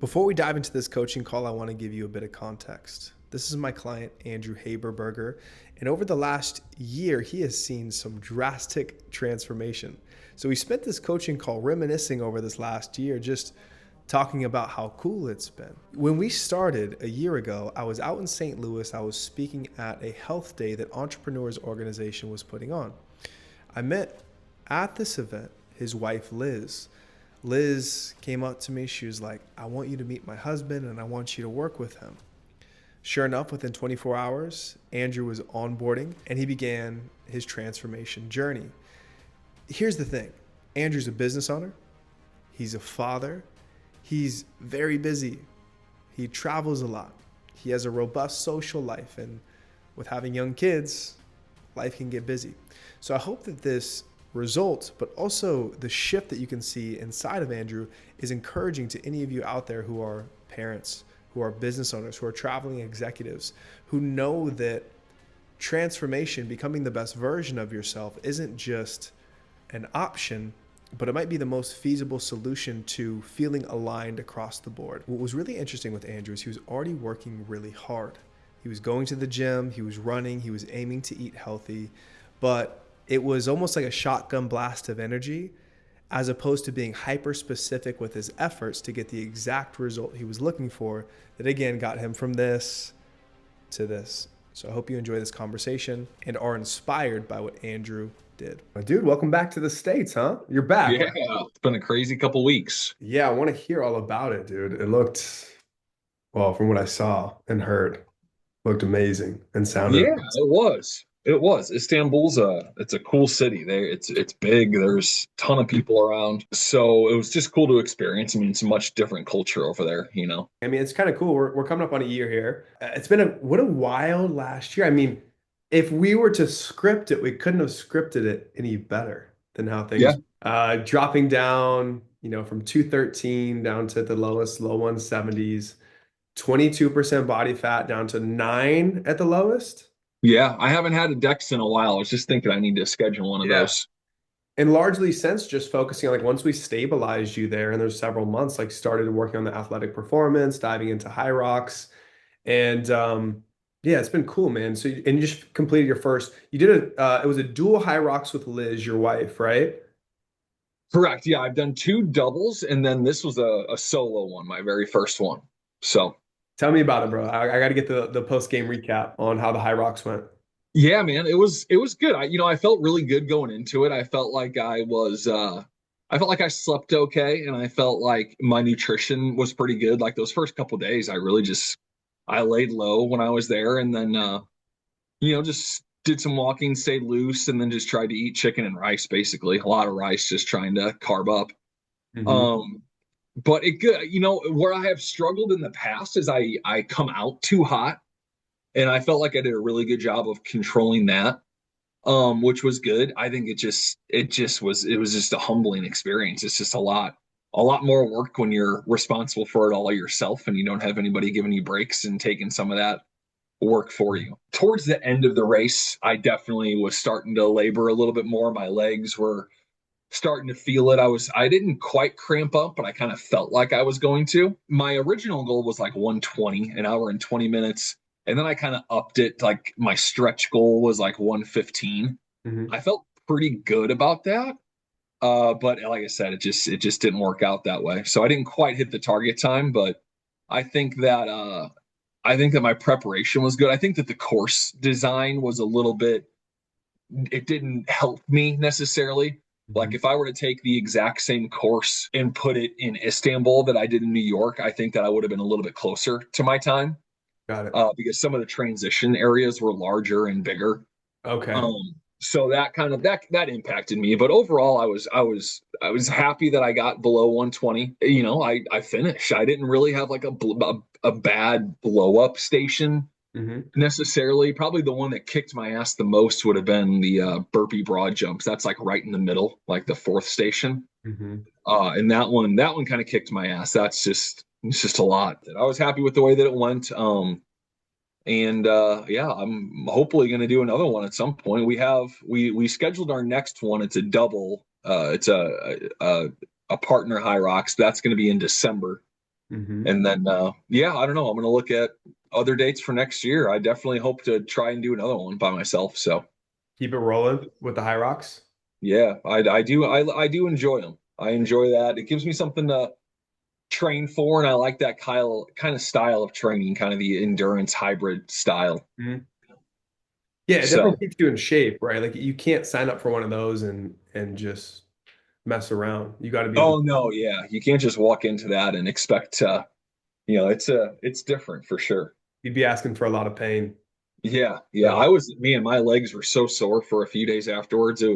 Before we dive into this coaching call, I want to give you a bit of context. This is my client, Andrew Haberberger, and over the last year, he has seen some drastic transformation. So we spent this coaching call reminiscing over this last year, just talking about how cool it's been. When we started a year ago, I was out in St. Louis. I was speaking at a health day that Entrepreneurs Organization was putting on. I met at this event his wife, Liz. Liz came up to me. She was like, I want you to meet my husband and I want you to work with him. Sure enough, within 24 hours, Andrew was onboarding and he began his transformation journey. Here's the thing. Andrew's a business owner. He's a father. He's very busy. He travels a lot. He has a robust social life. And with having young kids, life can get busy. So I hope that this result, but also the shift that you can see inside of Andrew is encouraging to any of you out there who are parents, who are business owners, who are traveling executives, who know that transformation, becoming the best version of yourself, isn't just an option, but it might be the most feasible solution to feeling aligned across the board. What was really interesting with Andrew is he was already working really hard. He was going to the gym, he was running, he was aiming to eat healthy, but it was almost like a shotgun blast of energy as opposed to being hyper specific with his efforts to get the exact result he was looking for that again got him from this to this. So I hope you enjoy this conversation and are inspired by what Andrew did. Dude, welcome back to the States, huh? You're back. Yeah, it's been a crazy couple weeks. Yeah, I want to hear all about it, dude. It looked, well, from what I saw and heard, looked amazing and sounded Yeah, amazing. it was. It was. Istanbul's it's a cool city. There, it's big. There's a ton of people around. So it was just cool to experience. I mean, it's a much different culture over there. I mean, it's kind of cool. We're coming up on a year here. It's been what a wild last year. I mean, if we were to script it, we couldn't have scripted it any better than how Yeah. things dropping down, from 213 down to the lowest, low 170s, 22% body fat down to 9 at the lowest. Yeah. I haven't had a Dex in a while. I was just thinking I need to schedule one of Yeah. those. And largely since just focusing on like once we stabilized you there and there's several months, like started working on the athletic performance, diving into HYROX. And yeah, it's been cool, man. So and you just completed your first. You did it was a dual high rocks with Liz, your wife, right? Correct. Yeah, I've done two doubles, and then this was a solo one, my very first one. So Tell me about it, bro. I got to get the post game recap on how the high rocks went. yeah, man, it was good. I felt really good going into it. I felt like I slept okay, and I felt like my nutrition was pretty good. Like those first couple days, I laid low when I was there, and then just did some walking, stayed loose, and then just tried to eat chicken and rice, basically. A lot of rice, just trying to carb up. Hmm. Um, but it good, where I have struggled in the past is I come out too hot, and I felt like I did a really good job of controlling that, which was good. I think it was just a humbling experience. It's just a lot more work when you're responsible for it all yourself and you don't have anybody giving you breaks and taking some of that work for you. Towards the end of the race, I definitely was starting to labor a little bit more. My legs were starting to feel it. I didn't quite cramp up, but I kind of felt like I was going to. My original goal was like 120, an hour and 20 minutes. And then I kind of upped it. Like my stretch goal was like 115. Hmm. I felt pretty good about that. But like I said, it just didn't work out that way. So I didn't quite hit the target time, but I think that I think that my preparation was good. I think that the course design was a little bit, it didn't help me necessarily. Hmm. Like if I were to take the exact same course and put it in Istanbul that I did in New York, I think that I would have been a little bit closer to my time, Got it. because some of the transition areas were larger and bigger. Okay. So that kind of that impacted me. But overall, I was happy that I got below 120. I finished. I didn't really have like a bad blow up station Hmm. necessarily. Probably the one that kicked my ass the most would have been the burpee broad jumps. That's like right in the middle, like the fourth station. Hmm. And that one kind of kicked my ass. It's just a lot. I was happy with the way that it went. And yeah, I'm hopefully going to do another one at some point. We scheduled our next one. It's a double. It's a partner HYROX. That's going to be in December. Hmm. And then, yeah, I don't know. I'm going to look at other dates for next year. I definitely hope to try and do another one by myself. So, Keep it rolling with the HYROX. yeah, I do enjoy them. I enjoy that. It gives me something to train for, and I like that kind of style of training, kind of the endurance hybrid style. Mhm. Yeah, it definitely So, keeps you in shape, right? Like you can't sign up for one of those and just mess around. You got to be able to. oh no, yeah, you can't just walk into that and expect, it's different for sure. You'd be asking for a lot of pain. Yeah, yeah. So Man, my legs were so sore for a few days afterwards. It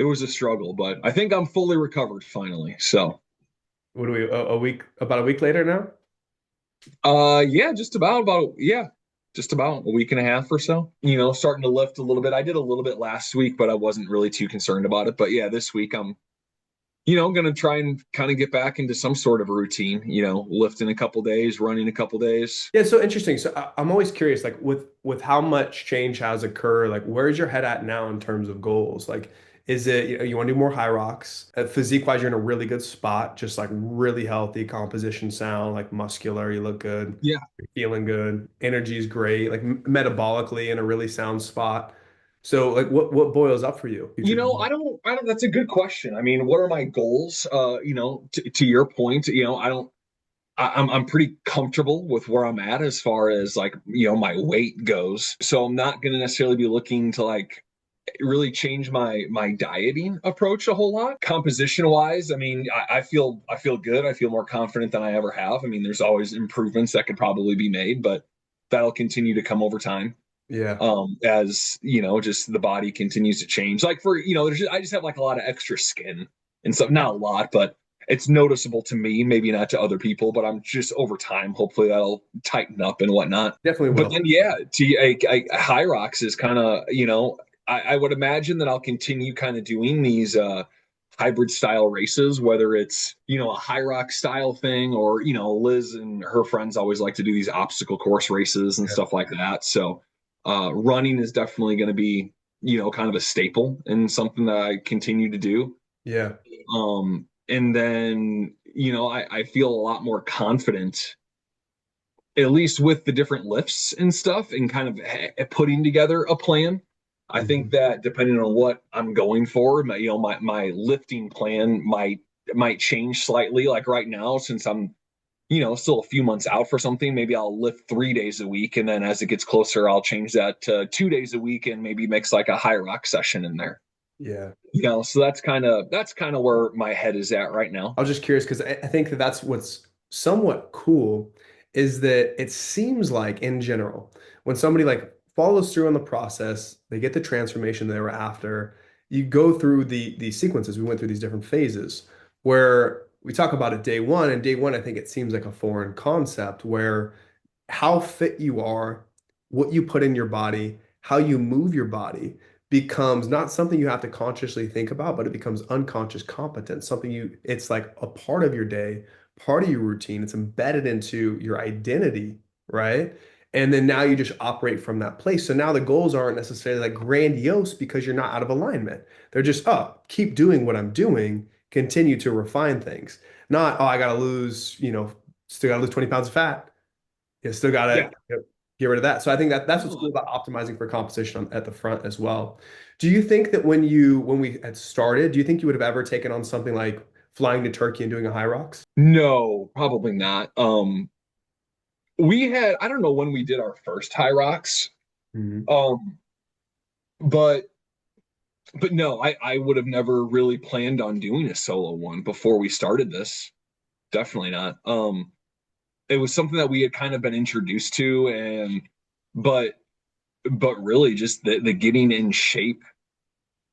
was a struggle, but I think I'm fully recovered finally. So, what do we? A week, about a week later now. yeah, just about a week and a half or so. Starting to lift a little bit. I did a little bit last week, but I wasn't really too concerned about it. But yeah, this week I'm going to try and kind of get back into some sort of routine, lifting a couple days, running a couple days. Yeah, it's so interesting. So I'm always curious, like with how much change has occurred, like where's your head at now in terms of goals? Like, is it you want to do more high rocks? Physique wise, you're in a really good spot, just like really healthy composition, sound, like muscular. You look good, Yeah. you're feeling good, energy is great, like metabolically in a really sound spot. So like, what boils up for you? Future goals? That's a good question. I mean, what are my goals? To your point, I'm pretty comfortable with where I'm at as far as like, my weight goes. So I'm not going to necessarily be looking to like really change my dieting approach a whole lot. Composition wise, I mean, I feel good. I feel more confident than I ever have. I mean, there's always improvements that could probably be made, but that'll continue to come over time. Yeah, As just the body continues to change. Like for I just have like a lot of extra skin and stuff. Not a lot, but it's noticeable to me. Maybe not to other people, but I'm just over time. Hopefully that'll tighten up and whatnot. definitely But will. then yeah, Hyrox is kind of I would imagine that I'll continue kind of doing these hybrid style races, whether it's a Hyrox style thing or Liz and her friends always like to do these obstacle course races and Yeah, stuff like that. So running is definitely going to be kind of a staple and something that I continue to do. yeah, And then I feel a lot more confident, at least with the different lifts and stuff, and kind of putting together a plan. I think mhm. that depending on what I'm going for, my lifting plan might change slightly. Like right now, since I'm still a few months out for something, maybe I'll lift 3 days a week. And then as it gets closer, I'll change that to 2 days a week and maybe mix like a high rock session in there. Yeah. So that's kind of where my head is at right now. I was just curious because I think that that's what's somewhat cool is that it seems like in general, when somebody like follows through on the process, they get the transformation they were after, you go through the sequences. We went through these different phases where we talk about it day one, and day one, I think it seems like a foreign concept where how fit you are, what you put in your body, how you move your body becomes not something you have to consciously think about, but it becomes unconscious competence, something it's like a part of your day, part of your routine. It's embedded into your identity, right? And then now you just operate from that place. So now the goals aren't necessarily like grandiose because you're not out of alignment. They're just, oh, keep doing what I'm doing, continue to refine things. Not, oh, I got to lose, still got to lose 20 pounds of fat. You still got Yeah. to get rid of that. So I think that's what's No, cool about optimizing for competition at the front as well. Do you think that when we had started, do you think you would have ever taken on something like flying to Turkey and doing a high rocks? no, probably not. We had I don't know when we did our first high rocks. Hmm. Um, but no, I would have never really planned on doing a solo one before we started this. Definitely not. It was something that we had kind of been introduced to, and but really just the getting in shape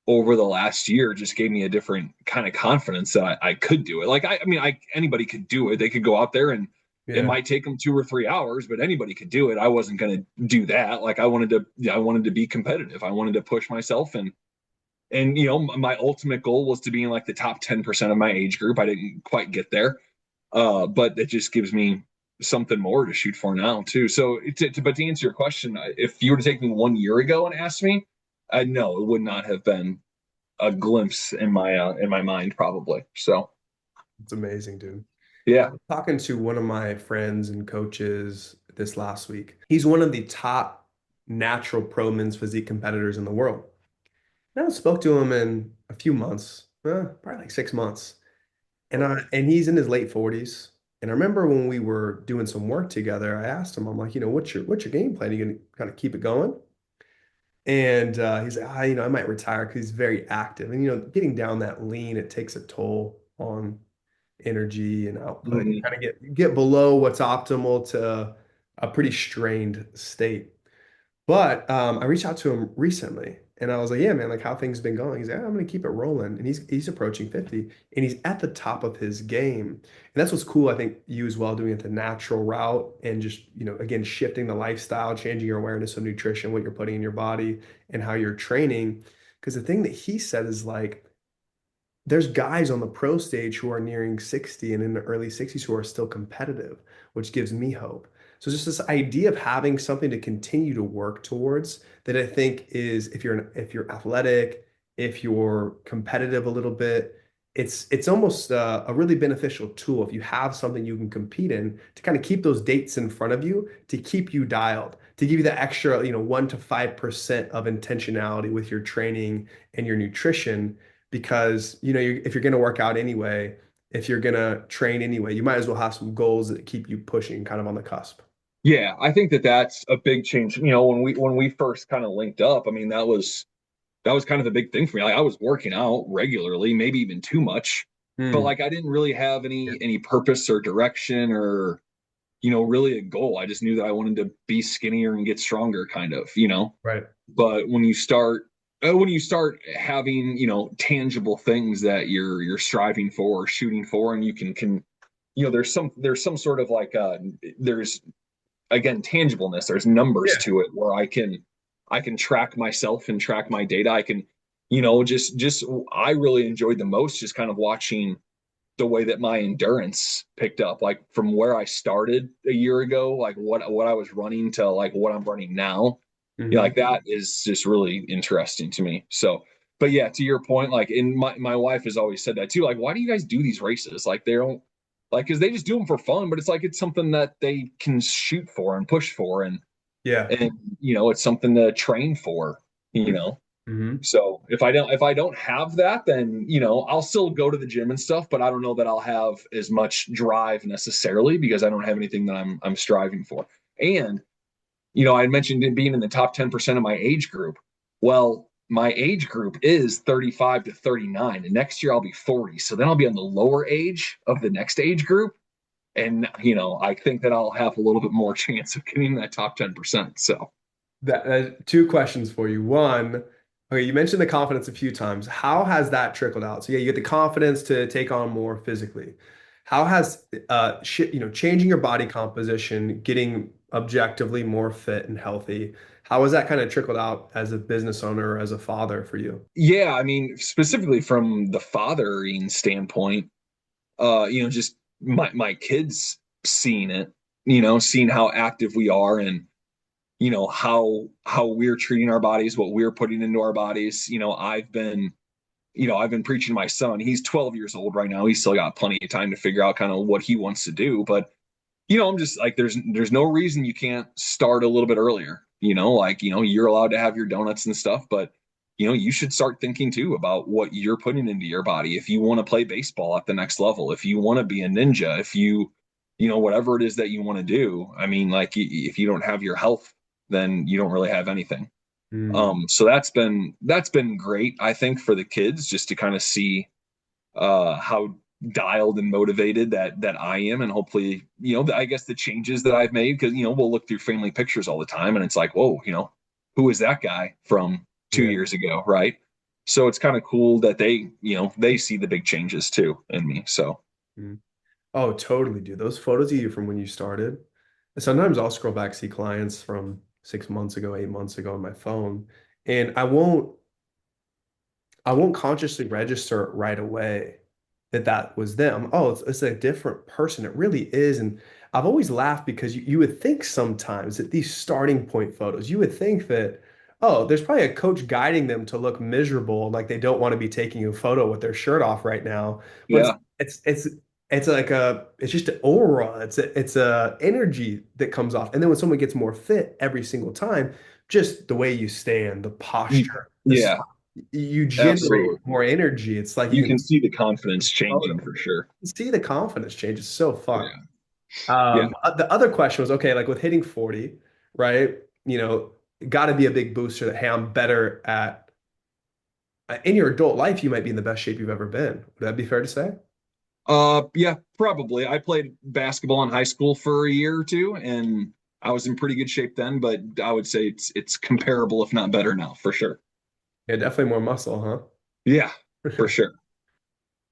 over the last year just gave me a different kind of confidence that I could do it. Like I mean, anybody could do it. They could go out there and it Yeah. might take them 2 or 3 hours, but anybody could do it. I wasn't going to do that. Like I wanted to be competitive. I wanted to push myself and my ultimate goal was to be in like the top 10% of my age group. I didn't quite get there, but it just gives me something more to shoot for now too. So, but to answer your question, if you were to take me 1 year ago and ask me, no, it would not have been a glimpse in my mind, probably. So, It's amazing, dude. Yeah. Talking to one of my friends and coaches this last week. He's one of the top natural pro men's physique competitors in the world. And I spoke to him in a few months, probably like 6 months. And he's in his late 40s. And I remember when we were doing some work together, I asked him, I'm like, what's your game plan? Are you gonna kind of keep it going? And he's like, I might retire because he's very active. And getting down that lean, it takes a toll on energy and output. You Mhm. kind of get below what's optimal to a pretty strained state. But I reached out to him recently and I was like, yeah, man, like how things been going. He's like, "Yeah, I'm gonna keep it rolling." And he's approaching 50 and he's at the top of his game. And that's what's cool, I think, you as well, doing it the natural route and just, again, shifting the lifestyle, changing your awareness of nutrition, what you're putting in your body and how you're training. Because the thing that he said is like, there's guys on the pro stage who are nearing 60 and in the early 60s who are still competitive, which gives me hope. So just this idea of having something to continue to work towards that I think is if you're athletic, if you're competitive a little bit, it's almost a really beneficial tool if you have something you can compete in to kind of keep those dates in front of you, to keep you dialed, to give you the extra, 1 to 5% of intentionality with your training and your nutrition because if you're going to work out anyway, if you're going to train anyway, you might as well have some goals that keep you pushing kind of on the cusp. Yeah, I think that that's a big change. When we first kind of linked up, I mean, that was kind of the big thing for me. Like, I was working out regularly, maybe even too much, but Hmm. like I didn't really have Yeah. any purpose or direction or really a goal. I just knew that I wanted to be skinnier and get stronger, kind of. Right. But when you start having tangible things that you're striving for or shooting for, and you can there's some sort of like there's again tangibleness, there's numbers Yeah. to it where I can track myself and track my data. I can just I really enjoyed the most just kind of watching the way that my endurance picked up, like from where I started a year ago, like what I was running to like what I'm running now. Yeah, Hmm. like that is just really interesting to me. So, but yeah, to your point, like, in my wife has always said that too. Like, why do you guys do these races? Like, they don't like because they just do them for fun, but it's like it's something that they can shoot for and push for, and Yeah. and it's something to train for. You know, Hmm. so if I don't have that, then I'll still go to the gym and stuff, but I don't know that I'll have as much drive necessarily because I don't have anything that I'm striving for. And I mentioned it being in the top 10% of my age group. Well, my age group is 35 to 39, and next year I'll be 40. So then I'll be on the lower age of the next age group. And I think that I'll have a little bit more chance of getting that top 10%. So Two questions for you. One, okay, you mentioned the confidence a few times. How has that trickled out? So yeah, you get the confidence to take on more physically. How has changing your body composition, getting objectively more fit and healthy, how has that kind of trickled out as a business owner, as a father for you? yeah, I mean, specifically from the fathering standpoint, just my kids seeing it, seeing how active we are, and how we're treating our bodies, what we're putting into our bodies. I've been preaching to my son. He's 12 years old right now. He's still got plenty of time to figure out kind of what he wants to do. But I'm just like, there's no reason you can't start a little bit earlier. Like, you're allowed to have your donuts and stuff, but you should start thinking too about what you're putting into your body. If you want to play baseball at the next level, if you want to be a ninja, if whatever it is that you want to do. I mean, like, if you don't have your health, then you don't really have anything. Mm, So that's been great, I think, for the kids, just to kind of see how dialed and motivated that I am, and hopefully, I guess the changes that I've made, because we'll look through family pictures all the time, and it's like, whoa, who is that guy from two yeah. years ago, right? So it's kind of cool that they see the big changes too in me. So Mm. Oh, totally, dude. Those photos of you from when you started. Sometimes I'll scroll back, see clients from 6 months ago, 8 months ago on my phone, and I won't consciously register it right away that that was them. Oh, it's a different person. It really is. And I've always laughed because you would think sometimes that these starting point photos, you would think that, oh, there's probably a coach guiding them to look miserable, like they don't want to be taking a photo with their shirt off right now. But yeah, it's it's like it's just an aura. It's a energy that comes off. And then when someone gets more fit every single time, just the way you stand, the posture, Yeah, you generate absolutely. more energy. It's like You you can can see the confidence totally changing for sure. see the confidence change. It's so fun. Yeah. Yeah. The other question was, okay, like with hitting 40, right? Got to be a big booster that, hey, I'm better at in your adult life, you might be in the best shape you've ever been. Would that be fair to say? Yeah, probably. I played basketball in high school for a year or two, and I was in pretty good shape then, but I would say it's comparable, if not better now, for sure. Yeah, definitely more muscle, Yeah, huh? for sure.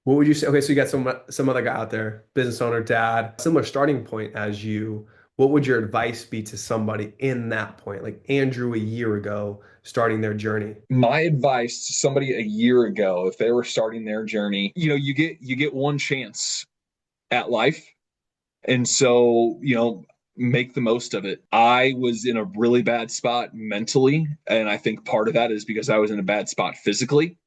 What would you say? Okay, so you got some other guy out there, business owner, dad, similar starting point as you. What would your advice be to somebody in that point, like Andrew a year ago, starting their journey? My advice to somebody a year ago, if they were starting their journey, you get one chance at life. And so, make the most of it. I was in a really bad spot mentally, and I think part of that is because I was in a bad spot physically.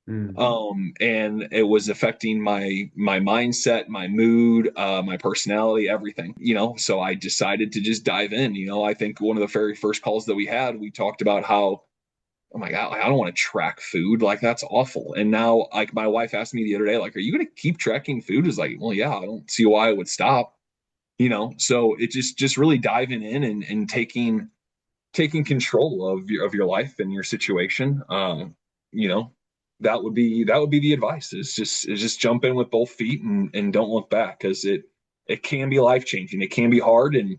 Mm, And it was affecting my mindset, my mood, my personality, everything. So I decided to just dive in. I think one of the very first calls that we had, we talked about how, oh my God, I don't want to track food. Like, that's awful. And now, like, my wife asked me the other day, like, are you going to keep tracking food? Is like, well, yeah, I don't see why I would stop. So it just really diving in and taking control of your life and your situation. You know, that would be the advice, is just jump in with both feet and don't look back, because it can be life changing. It can be hard, and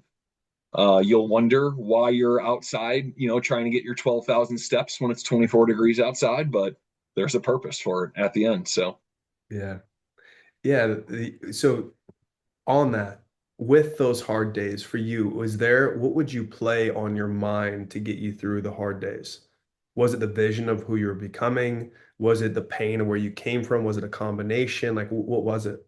you'll wonder why you're outside, trying to get your 12,000 steps when it's 24 degrees outside, but there's a purpose for it at the end. So yeah. Yeah. So on that, with those hard days for you, what would you play on your mind to get you through the hard days? Was it the vision of who you're becoming? Was it the pain of where you came from? Was it a combination? Like, what was it?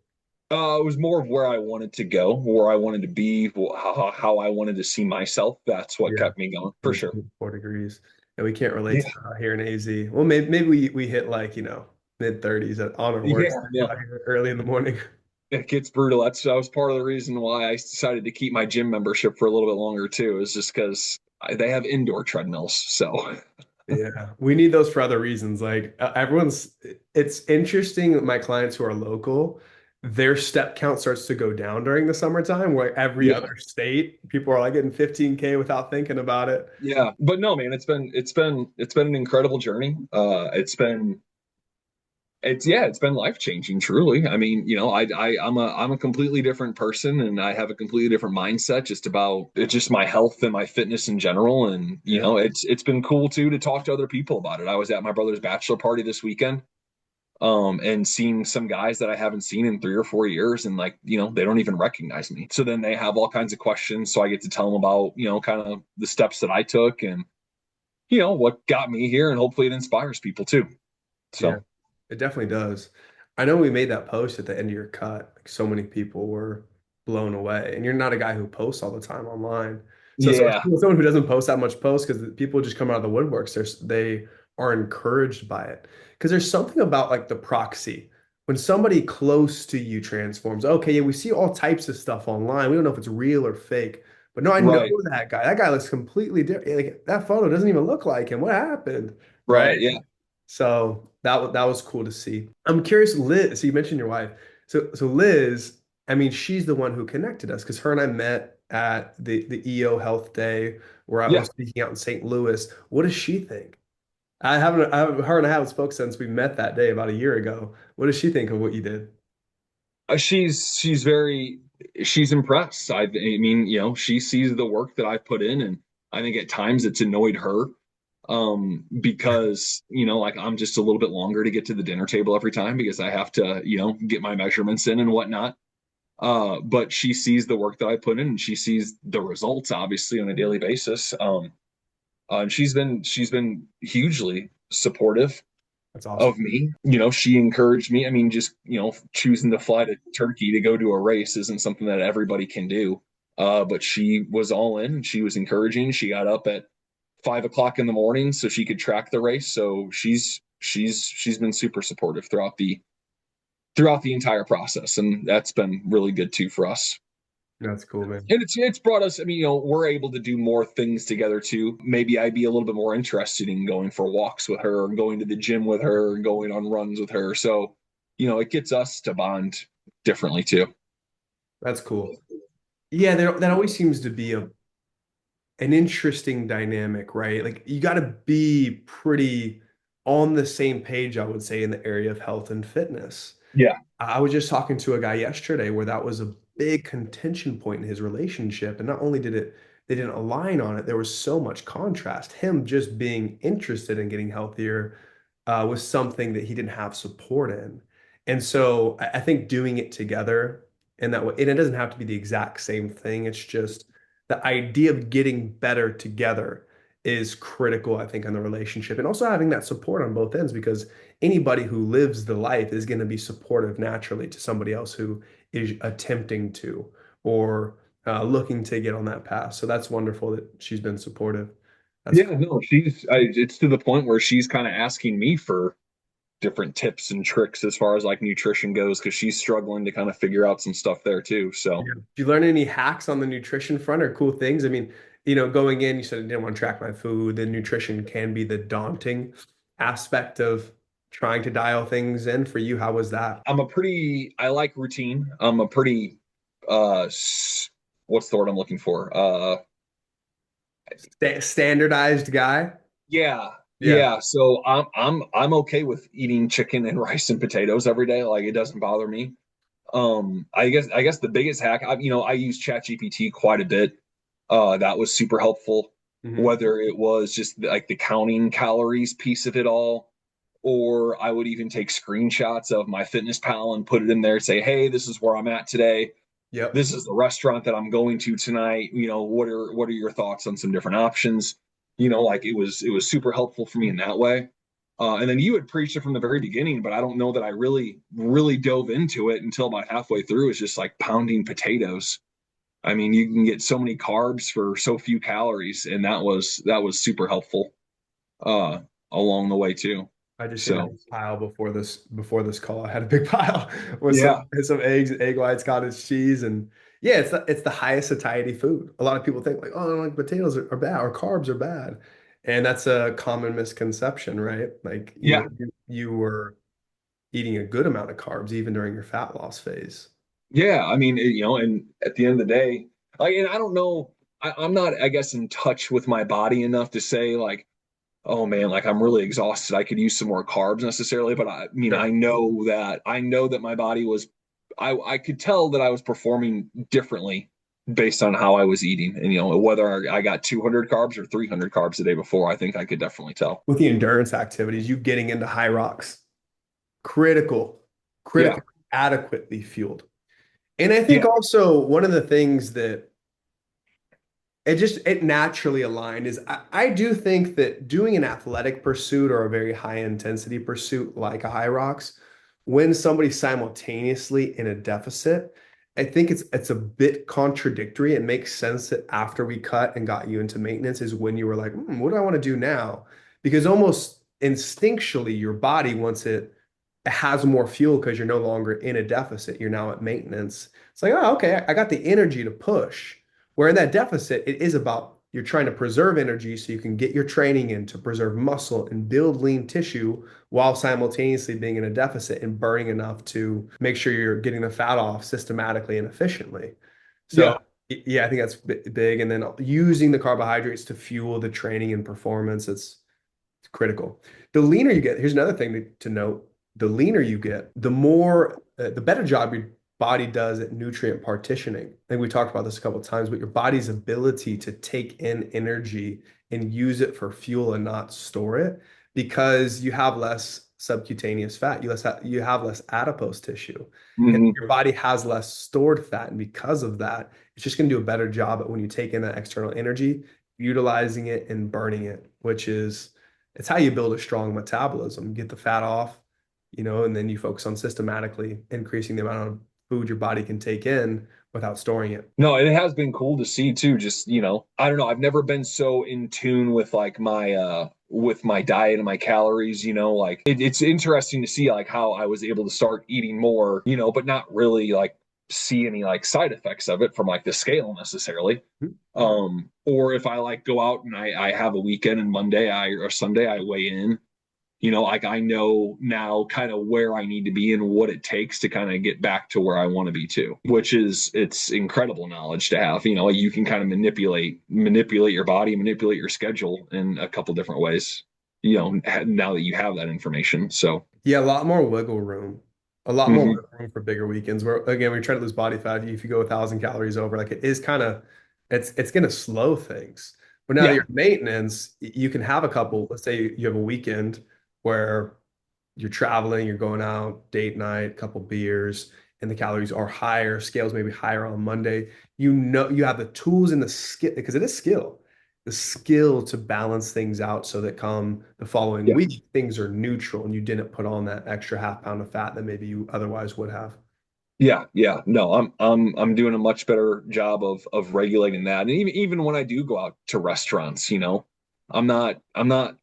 it was more of where I wanted to go, where I wanted to be, how I wanted to see myself. That's what Yeah. kept me going, When for it's sure. 4 degrees. And we can't relate Yeah, to that here in AZ. Well, maybe we hit like, mid 30s on our worst yeah, yeah. early in the morning. It gets brutal. That was part of the reason why I decided to keep my gym membership for a little bit longer too, is just because they have indoor treadmills. So Yeah, we need those for other reasons. Like it's interesting that my clients who are local, their step count starts to go down during the summertime, where every yeah, other state, people are like getting 15K without thinking about it. yeah. But no, man, it's been an incredible journey. It's been life changing, truly. I mean, I'm a completely different person, and I have a completely different mindset just about it's just my health and my fitness in general. And Yeah, it's been cool too to talk to other people about it. I was at my brother's bachelor party this weekend, and seeing some guys that I haven't seen in 3 or 4 years, and like, they don't even recognize me. So then they have all kinds of questions. So I get to tell them about, kind of the steps that I took, and what got me here, and hopefully it inspires people too. yeah, So it definitely does. I know we made that post at the end of your cut. Like so many people were blown away, and you're not a guy who posts all the time online. So yeah, someone who doesn't post that much posts because people just come out of the woodworks. They are encouraged by it because there's something about like the proxy. When somebody close to you transforms, okay, yeah, we see all types of stuff online. We don't know if it's real or fake, but no, I know right, that guy. That guy looks completely different. Like that photo doesn't even look like him. What happened? Right? right, yeah, So that was cool to see. I'm curious, Liz. So you mentioned your wife. So Liz, I mean, she's the one who connected us because her and I met at the EO Health Day where I yeah. was speaking out in St. Louis. What does she think? Her and I haven't spoke since we met that day about a year ago. What does she think of what you did? She's impressed. I mean, she sees the work that I've put in, and I think at times it's annoyed her, because like, I'm just a little bit longer to get to the dinner table every time because I have to get my measurements in and whatnot. But she sees the work that I put in, and she sees the results obviously on a daily basis. And she's been hugely supportive That's of awesome. me. She encouraged me. I mean, just, choosing to fly to Turkey to go to a race isn't something that everybody can do. But she was all in. She was encouraging. She got up at 5 o'clock in the morning so she could track the race. So she's been super supportive throughout throughout the entire process, and that's been really good too for us. That's cool, man. And it's brought us. I mean, we're able to do more things together too. Maybe I'd be a little bit more interested in going for walks with her, or going to the gym with her, and going on runs with her. So, it gets us to bond differently too. That's cool. Yeah, that always seems to be an interesting dynamic, right? Like you got to be pretty on the same page, I would say, in the area of health and fitness. Yeah, I was just talking to a guy yesterday where that was a big contention point in his relationship. And not only they didn't align on it, there was so much contrast. Him just being interested in getting healthier was something that he didn't have support in. And so I think doing it together in that way, and it doesn't have to be the exact same thing. It's just the idea of getting better together is critical, I think, in the relationship. And also having that support on both ends because anybody who lives the life is going to be supportive naturally to somebody else who is attempting to or looking to get on that path. So that's wonderful that she's been supportive. That's yeah. No, it's to the point where she's kind of asking me for different tips and tricks as far as like nutrition goes because she's struggling to kind of figure out some stuff there too. So yeah. Did you learn any hacks on the nutrition front or cool things? I mean, going in, you said I didn't want to track my food. The nutrition can be the daunting aspect of trying to dial things in. For you, how was that? I like routine. I'm a pretty, what's the word I'm looking for? Standardized guy? Yeah, Yeah. yeah. So I'm okay with eating chicken and rice and potatoes every day. Like it doesn't bother me. I guess the biggest hack, I use ChatGPT quite a bit. That was super helpful. Hmm. Whether it was just like the counting calories piece of it all, or I would even take screenshots of my fitness pal and put it in there and say, hey, this is where I'm at today. Yep. This is the restaurant that I'm going to tonight. What are your thoughts on some different options? Like it was super helpful for me in that way. And then you had preached it from the very beginning, but I don't know that I really, really dove into it until about halfway through. It's just like pounding potatoes. I mean, you can get so many carbs for so few calories, and that was super helpful uh, along the way too. I just ate a So big pile before this call. I had a big pile with yeah, some eggs, egg whites, cottage cheese, and yeah, it's the highest satiety food. A lot of people think like, oh, like potatoes are bad or carbs are bad, and that's a common misconception, right? Like, yeah, you were eating a good amount of carbs even during your fat loss phase. yeah. I mean, and at the end of the day, like, and I don't know, I'm not, I guess, in touch with my body enough to say like, oh man, like I'm really exhausted. I could use some more carbs necessarily, but I mean, Sure. I know that my body was, I could tell that I was performing differently based on how I was eating, and whether I got 200 carbs or 300 carbs the day before, I think I could definitely tell. With the endurance activities, you getting into HYROX, critical, Yeah, critical, adequately fueled. And I think yeah, also one of the things that it naturally aligned is I do think that doing an athletic pursuit or a very high intensity pursuit like a high rocks, when somebody's simultaneously in a deficit, I think it's a bit contradictory. It makes sense that after we cut and got you into maintenance is when you were like, what do I want to do now? Because almost instinctually your body wants it has more fuel because you're no longer in a deficit. You're now at maintenance. It's like, oh, okay, I got the energy to push. Where in that deficit, it is about you're trying to preserve energy so you can get your training in to preserve muscle and build lean tissue while simultaneously being in a deficit and burning enough to make sure you're getting the fat off systematically and efficiently. So, yeah, yeah, I think that's big. And then using the carbohydrates to fuel the training and performance, it's critical. The leaner you get, here's another thing to note. The leaner you get, the better job your body does at nutrient partitioning. I think we talked about this a couple of times, but your body's ability to take in energy and use it for fuel and not store it because you have less subcutaneous fat, you have less adipose tissue, and hmm your body has less stored fat. And because of that, it's just going to do a better job at when you take in that external energy, utilizing it and burning it, which is it's how you build a strong metabolism. Get the fat off, and then you focus on systematically increasing the amount of food your body can take in without storing it. No, it has been cool to see too. Just, I don't know. I've never been so in tune with like my diet and my calories, like it's interesting to see like how I was able to start eating more, but not really like see any like side effects of it from like the scale necessarily. Mhm. Or if I like go out and I have a weekend and Monday or Sunday I weigh in, like I know now kind of where I need to be and what it takes to kind of get back to where I want to be too, which is it's incredible knowledge to have. You can kind of manipulate your body, manipulate your schedule in a couple different ways, now that you have that information. So, Yeah, a lot more wiggle room. A lot more mhm. wiggle room for bigger weekends. Where again, we try to lose body fat. If you go 1,000 calories over, like it is kind of, it's gonna slow things. But now that Yeah, you're maintenance, you can have a couple. Let's say you have a weekend where you're traveling, you're going out, date night, couple beers, and the calories are higher, scales maybe higher on Monday. You know, you have the tools and the skill because it is skill, the skill to balance things out so that come the following yeah. week, things are neutral and you didn't put on that extra half pound of fat that maybe you otherwise would have. Yeah, yeah. No, I'm doing a much better job of regulating that. And even when I do go out to restaurants, I'm not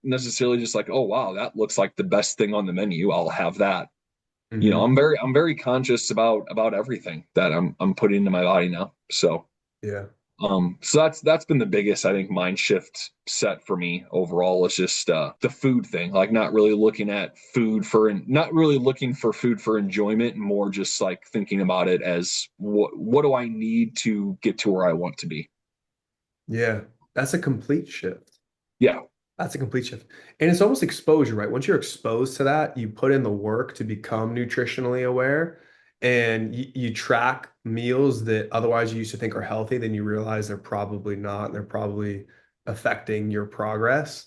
necessarily just like, oh wow, that looks like the best thing on the menu. I'll have that. Hmm. I'm very conscious about everything that I'm putting into my body now. Yeah. So that's been the biggest, I think, mind shift set for me overall is just the food thing, like not really looking for food for enjoyment, and more just like thinking about it as what do I need to get to where I want to be. Yeah. That's a complete shift. Yeah, That's a complete shift. And it's almost exposure, right? Once you're exposed to that, you put in the work to become nutritionally aware and you track meals that otherwise you used to think are healthy, then you realize they're probably not, and they're probably affecting your progress.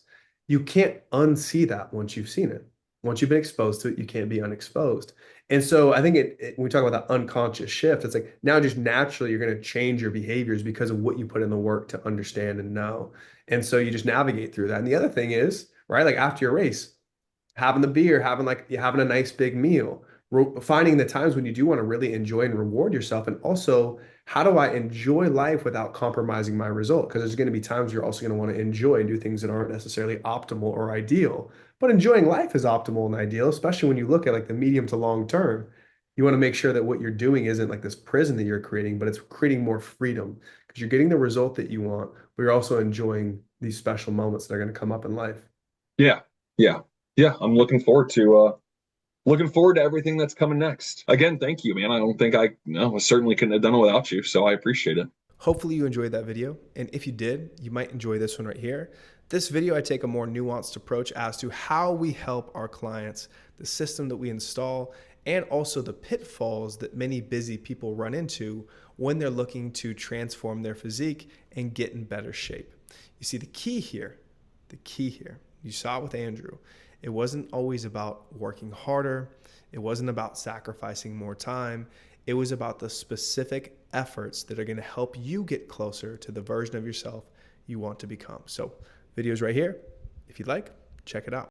You can't unsee that once you've seen it. Once you've been exposed to it, you can't be unexposed. And so I think when we talk about that unconscious shift, it's like now just naturally you're going to change your behaviors because of what you put in the work to understand and know. And so you just navigate through that. And the other thing is, right, like after your race, having the beer, having a nice big meal, finding the times when you do want to really enjoy and reward yourself. And also, how do I enjoy life without compromising my result? Because there's going to be times you're also going to want to enjoy and do things that aren't necessarily optimal or ideal. But enjoying life is optimal and ideal, especially when you look at like the medium to long term. You want to make sure that what you're doing isn't like this prison that you're creating, but it's creating more freedom because you're getting the result that you want, but you're also enjoying these special moments that are going to come up in life. yeah, yeah, yeah. I'm looking forward to everything that's coming next. Again, thank you, man. I don't think I no, I certainly couldn't have done it without you, so I appreciate it. Hopefully you enjoyed that video. And if you did, you might enjoy this one right here. This video, I take a more nuanced approach as to how we help our clients, the system that we install, and also the pitfalls that many busy people run into when they're looking to transform their physique and get in better shape. You see, the key here, you saw it with Andrew. It wasn't always about working harder. It wasn't about sacrificing more time. It was about the specific efforts that are going to help you get closer to the version of yourself you want to become. So, videos right here. If you'd like, check it out.